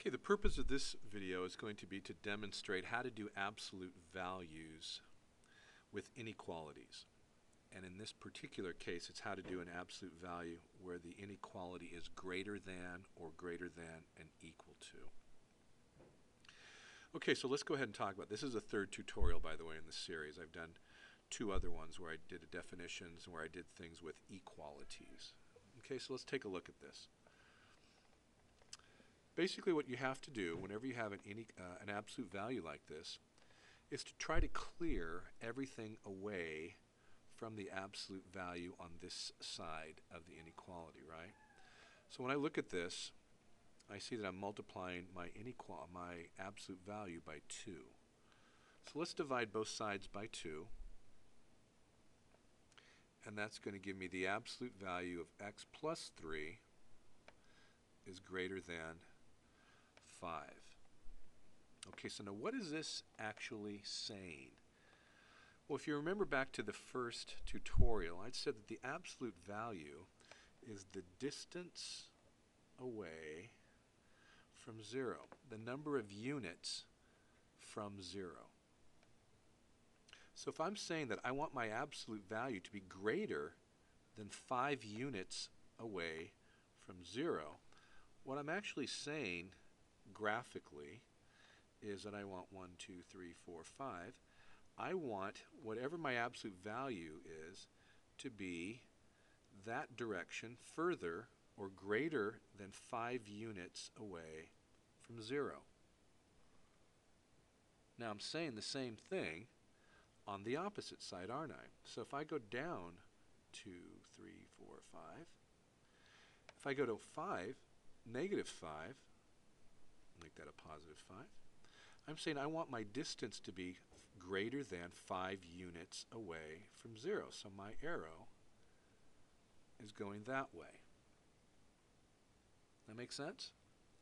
Okay, the purpose of this video is going to be to demonstrate how to do absolute values with inequalities. And in this particular case, it's how to do an absolute value where the inequality is greater than or greater than and equal to. Okay, so let's go ahead and talk about this. This is the third tutorial, by the way, in this series. I've done two other ones where I did definitions and where I did things with equalities. Okay, so let's take a look at this. Basically what you have to do whenever you have an absolute value like this is to try to clear everything away from the absolute value on this side of the inequality, right? So when I look at this, I see that I'm multiplying my absolute value by 2. So let's divide both sides by 2, and that's going to give me the absolute value of x plus 3 is greater than 5. Okay, so now what is this actually saying? Well, if you remember back to the first tutorial, I'd said that the absolute value is the distance away from 0, the number of units from 0. So if I'm saying that I want my absolute value to be greater than 5 units away from 0, what I'm actually saying graphically is that I want 1, 2, 3, 4, 5. I want whatever my absolute value is to be that direction further or greater than 5 units away from 0. Now I'm saying the same thing on the opposite side, aren't I? So if I go down 2, 3, 4, 5, if I go to 5, negative 5, make that a positive 5, I'm saying I want my distance to be greater than 5 units away from 0. So my arrow is going that way. That make sense?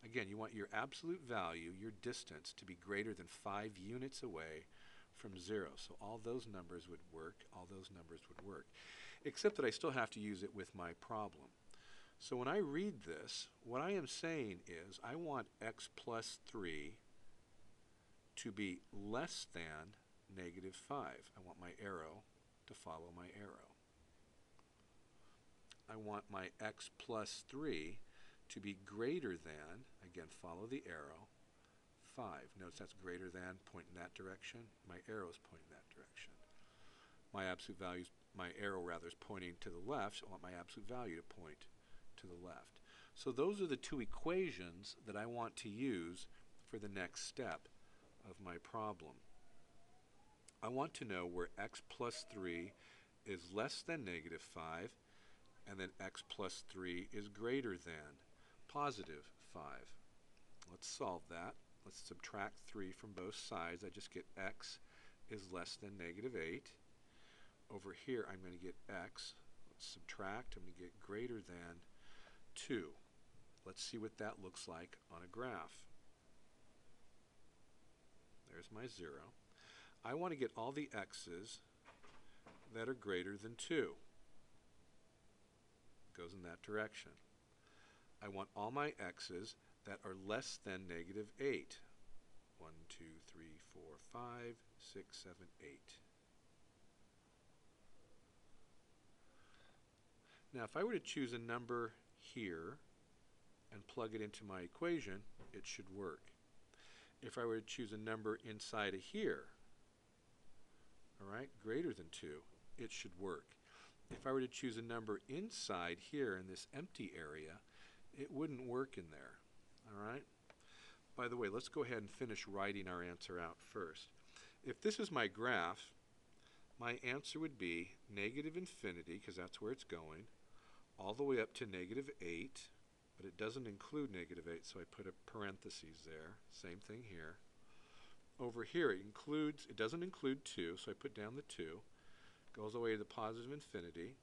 Again, you want your absolute value, your distance, to be greater than 5 units away from 0. So all those numbers would work, all those numbers would work. Except that I still have to use it with my problem. So when I read this, what I am saying is I want x plus 3 to be less than negative 5. I want my arrow to follow my arrow. I want my x plus 3 to be greater than, again follow the arrow, 5. Notice that's greater than, point in that direction. My arrow is pointing that direction. My absolute value, my arrow rather, is pointing to the left, so I want my absolute value to point to the left. So those are the two equations that I want to use for the next step of my problem. I want to know where x plus 3 is less than negative 5 and then x plus 3 is greater than positive 5. Let's solve that. Let's subtract 3 from both sides. I just get x is less than negative 8. Over here I'm going to get x. Let's subtract. I'm going to get greater than 2. Let's see what that looks like on a graph. There's my 0. I want to get all the x's that are greater than 2. Goes in that direction. I want all my x's that are less than negative 8. 1, 2, 3, 4, 5, 6, 7, 8. Now if I were to choose a number here and plug it into my equation, it should work. If I were to choose a number inside of here, all right, greater than 2, it should work. If I were to choose a number inside here in this empty area, it wouldn't work in there. All right? By the way, let's go ahead and finish writing our answer out first. If this is my graph, my answer would be negative infinity, because that's where it's going, all the way up to negative 8, but it doesn't include negative 8, so I put a parentheses there. Same thing here. Over here, it doesn't include 2, so I put down the 2. Goes away to the positive infinity,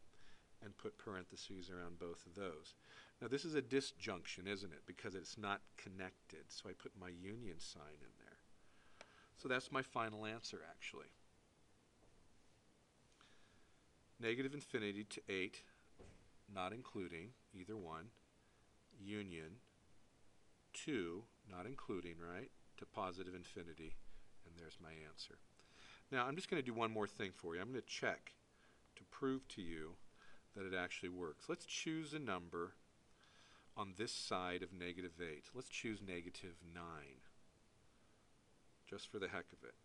and put parentheses around both of those. Now this is a disjunction, isn't it? Because it's not connected, so I put my union sign in there. So that's my final answer, actually. Negative infinity to 8, not including either one, union 2 not including, right, to positive infinity, and there's my answer. Now I'm just going to do one more thing for you. I'm going to check to prove to you that it actually works. Let's choose a number on this side of negative 8. Let's choose negative 9, just for the heck of it.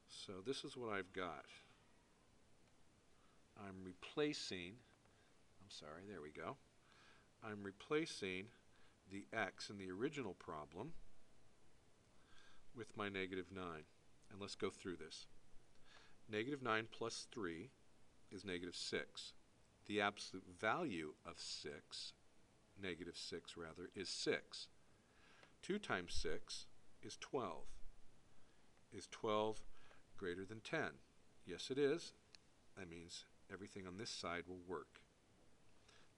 So this is what I've got. I'm replacing, there we go. I'm replacing the x in the original problem with my negative 9. And let's go through this. Negative 9 plus 3 is negative 6. The absolute value of 6, negative 6 rather, is 6. 2 times 6 is 12. Is 12 greater than 10? Yes, it is. That means everything on this side will work.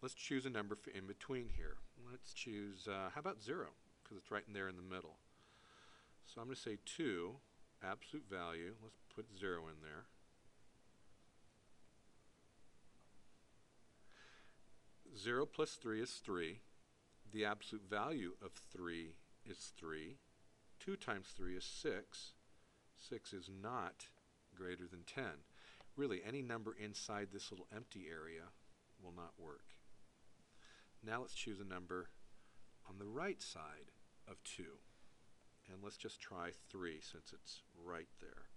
Let's choose a number for in between here. Let's choose, how about 0? Because it's right in there in the middle. So I'm going to say 2, absolute value. Let's put 0 in there. 0 plus 3 is 3. The absolute value of 3 is 3. 2 times 3 is 6. 6 is not greater than 10. Really, any number inside this little empty area will not work. Now let's choose a number on the right side of 2. And let's just try 3 since it's right there.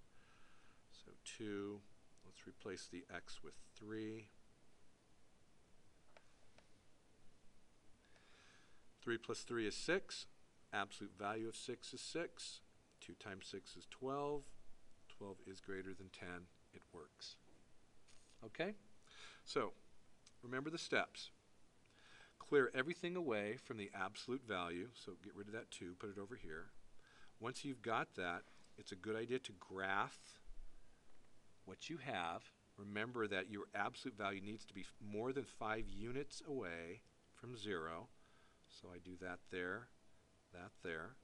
So 2, let's replace the x with 3. 3 plus 3 is 6. Absolute value of 6 is 6. 2 times 6 is 12. 12 is greater than 10. It works. Okay? So, remember the steps. Clear everything away from the absolute value. So get rid of that 2, put it over here. Once you've got that, it's a good idea to graph what you have. Remember that your absolute value needs to be more than 5 units away from 0. So I do that there, that there.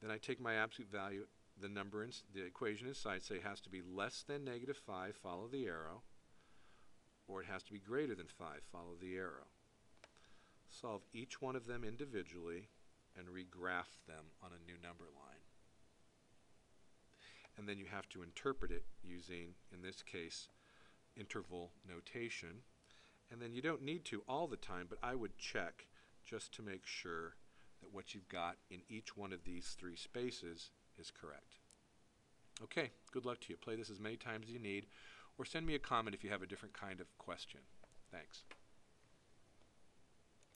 Then I take my absolute value, the number in the equation inside, say it has to be less than negative 5, follow the arrow, or it has to be greater than 5, follow the arrow. Solve each one of them individually and regraph them on a new number line. And then you have to interpret it using, in this case, interval notation. And then you don't need to all the time, but I would check just to make sure that what you've got in each one of these 3 spaces is correct. Okay, good luck to you. Play this as many times as you need, or send me a comment if you have a different kind of question. Thanks.